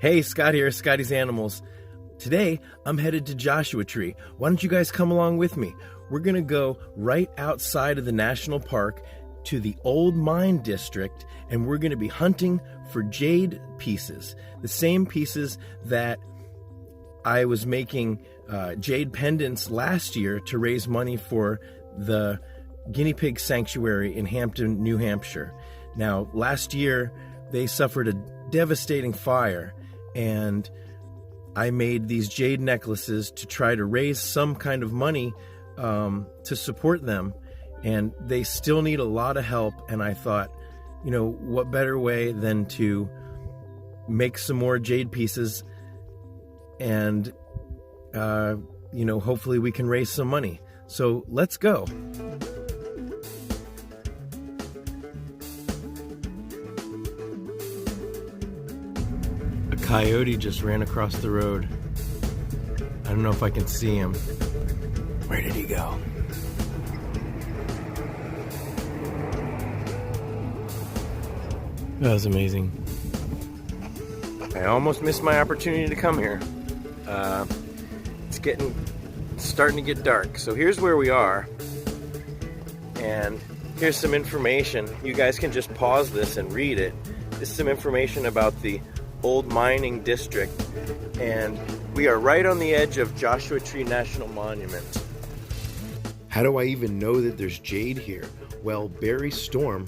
Hey, Scott here, Scotty's Animals. Today, I'm headed to Joshua Tree. Why don't you guys come along with me? We're gonna go right outside of the national park to the old mine district, and we're gonna be hunting for jade pieces. The same pieces that I was making jade pendants last year to raise money for the guinea pig sanctuary in Hampton, New Hampshire. Now, last year, they suffered a devastating fire, and I made these jade necklaces to try to raise some kind of money to support them, and they still need a lot of help. And I thought, you know, what better way than to make some more jade pieces and you know, hopefully we can raise some money. So let's go. A coyote just ran across the road. I don't know if I can see him. Where did he go? That was amazing. I almost missed my opportunity to come here. It's starting to get dark. So here's where we are. And here's some information. You guys can just pause this and read it. This is some information about the old mining district. And we are right on the edge of Joshua Tree National Monument. How do I even know that there's jade here? Well, Barry Storm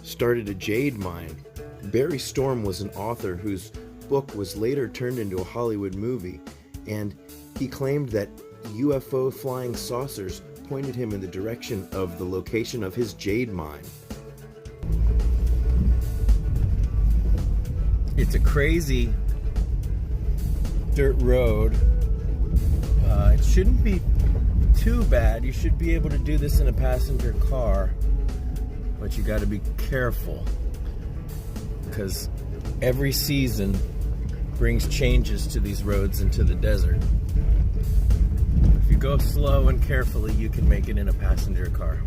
started a jade mine. Barry Storm was an author whose book was later turned into a Hollywood movie, and he claimed that UFO flying saucers pointed him in the direction of the location of his jade mine. It's a crazy dirt road. It shouldn't be too bad. You should be able to do this in a passenger car, but you got to be careful because every season brings changes to these roads into the desert. If you go slow and carefully, you can make it in a passenger car.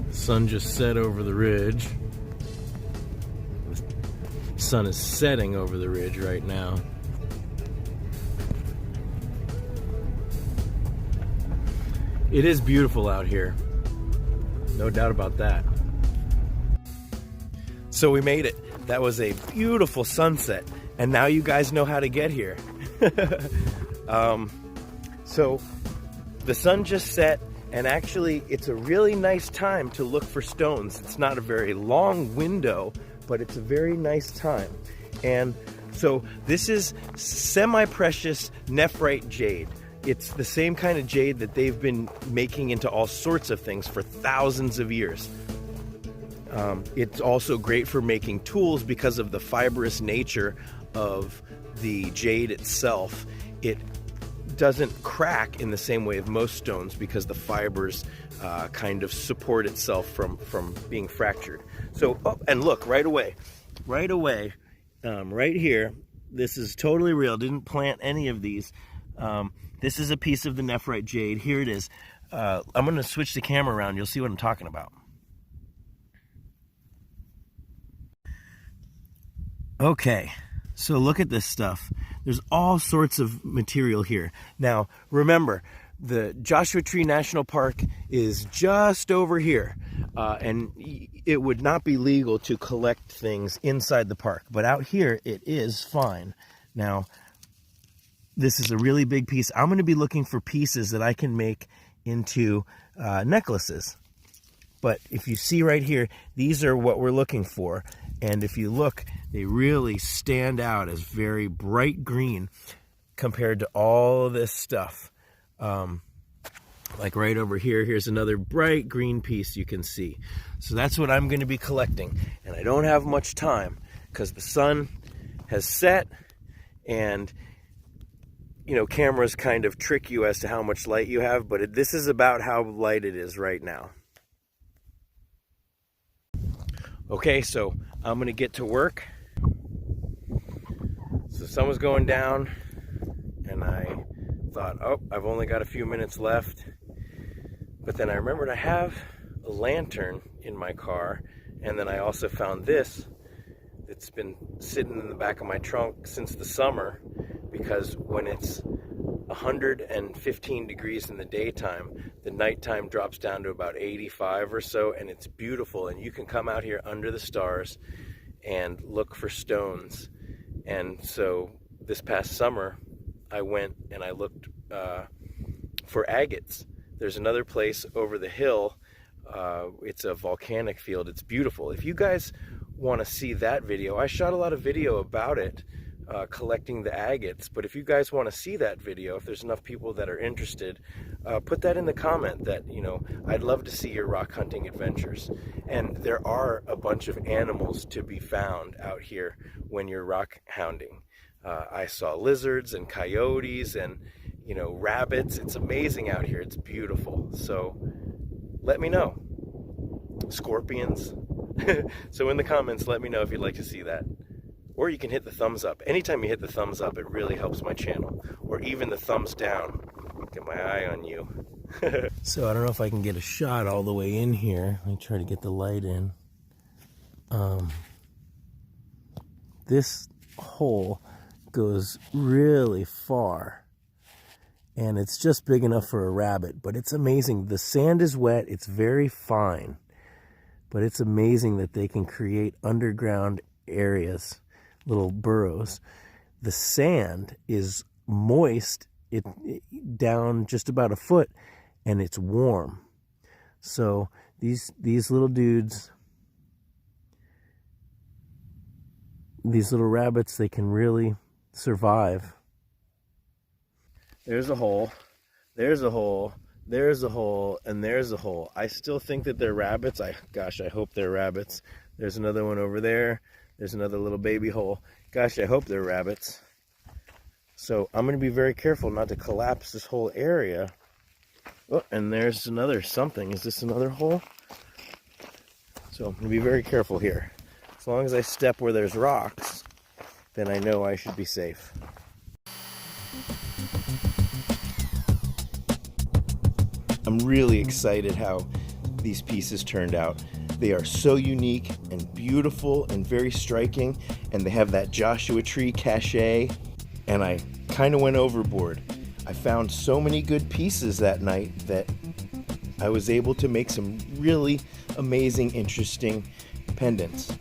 The sun just set over the ridge. The sun is setting over the ridge right now. It is beautiful out here. No doubt about that. So we made it. That was a beautiful sunset. And now you guys know how to get here. So the sun just set, and actually it's a really nice time to look for stones. It's not a very long window, but it's a very nice time. And so this is semi-precious nephrite jade. It's the same kind of jade that they've been making into all sorts of things for thousands of years. It's also great for making tools because of the fibrous nature of the jade itself. It doesn't crack in the same way of most stones because the fibers kind of support itself from being fractured. So, oh, and look, right away, right here, this is totally real. Didn't plant any of these. This is a piece of the nephrite jade. Here it is. I'm going to switch the camera around. You'll see what I'm talking about. Okay, so look at this stuff. There's all sorts of material here. Now, remember, the Joshua Tree National Park is just over here, and it would not be legal to collect things inside the park, but out here it is fine. Now, this is a really big piece. I'm going to be looking for pieces that I can make into necklaces. But if you see right here, these are what we're looking for. And if you look, they really stand out as very bright green compared to all this stuff. Like right over here, here's another bright green piece you can see. So that's what I'm going to be collecting. And I don't have much time because the sun has set, and you know, cameras kind of trick you as to how much light you have, but this is about how light it is right now. Okay, so I'm gonna get to work. So the sun was going down, and I thought, oh, I've only got a few minutes left. But then I remembered I have a lantern in my car, And then I also found this. It's been sitting in the back of my trunk since the summer, because when it's 115 degrees in the daytime, the nighttime drops down to about 85 or so, and it's beautiful. And you can come out here under the stars and look for stones. And so this past summer, I went and I looked for agates. There's another place over the hill. It's a volcanic field. It's beautiful. If you guys want to see that video, I shot a lot of video about it, collecting the agates. But if you guys want to see that video, if there's enough people that are interested, put that in the comment that, you know, I'd love to see your rock hunting adventures. And there are a bunch of animals to be found out here when you're rock hounding. I saw lizards and coyotes and, you know, rabbits. It's amazing out here. It's beautiful. So let me know. Scorpions. So in the comments, let me know if you'd like to see that. Or you can hit the thumbs up. Anytime you hit the thumbs up, it really helps my channel. Or even the thumbs down. Get my eye on you. So I don't know if I can get a shot all the way in here. Let me try to get the light in. This hole goes really far. And it's just big enough for a rabbit. But it's amazing. The sand is wet. It's very fine. But it's amazing that they can create underground areas, little burrows. The sand is moist, down just about a foot, and it's warm. So these little dudes, these little rabbits, they can really survive. There's a hole, there's a hole, there's a hole, and there's a hole. I still think that they're rabbits. Gosh, I hope they're rabbits. There's another one over there. There's another little baby hole. Gosh, I hope they're rabbits. So I'm going to be very careful not to collapse this whole area. Oh, and there's another something. Is this another hole? So I'm going to be very careful here. As long as I step where there's rocks, then I know I should be safe. I'm really excited how these pieces turned out. They are so unique and beautiful and very striking, and they have that Joshua Tree cachet, and I kind of went overboard. I found so many good pieces that night that I was able to make some really amazing, interesting pendants.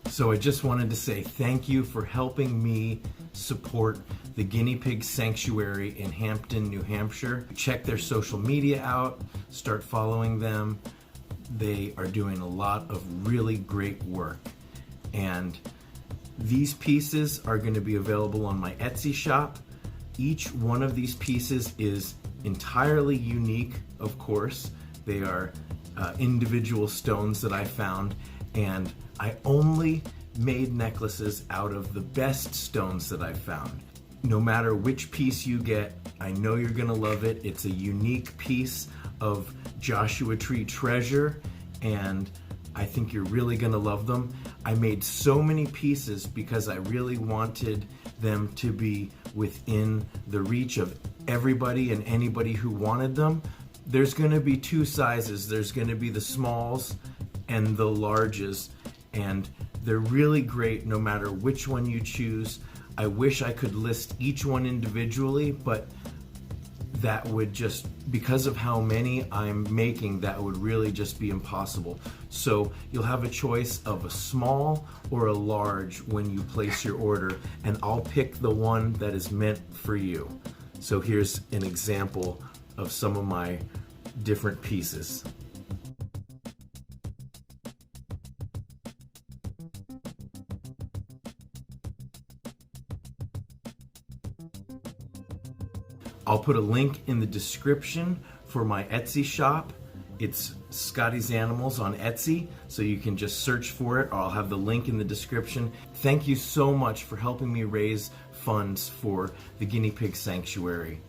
So I just wanted to say thank you for helping me support the Guinea Pig Sanctuary in Hampton, New Hampshire. Check their social media out, start following them. They are doing a lot of really great work. And these pieces are going to be available on my Etsy shop. Each one of these pieces is entirely unique, of course. They are individual stones that I found, and I only made necklaces out of the best stones that I found. No matter which piece you get, I know you're gonna love it. It's a unique piece of Joshua Tree treasure, and I think you're really gonna love them. I made so many pieces because I really wanted them to be within the reach of everybody and anybody who wanted them. There's gonna be two sizes. There's gonna be the smalls and the larges, and they're really great no matter which one you choose. I wish I could list each one individually, but that would just, because of how many I'm making, that would really just be impossible. So you'll have a choice of a small or a large when you place your order, and I'll pick the one that is meant for you. So here's an example of some of my different pieces. I'll put a link in the description for my Etsy shop. It's Scotty's Animals on Etsy, so you can just search for it, or I'll have the link in the description. Thank you so much for helping me raise funds for the Guinea Pig Sanctuary.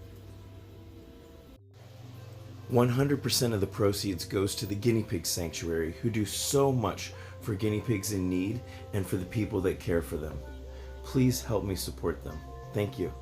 100% of the proceeds goes to the Guinea Pig Sanctuary, who do so much for guinea pigs in need and for the people that care for them. Please help me support them. Thank you.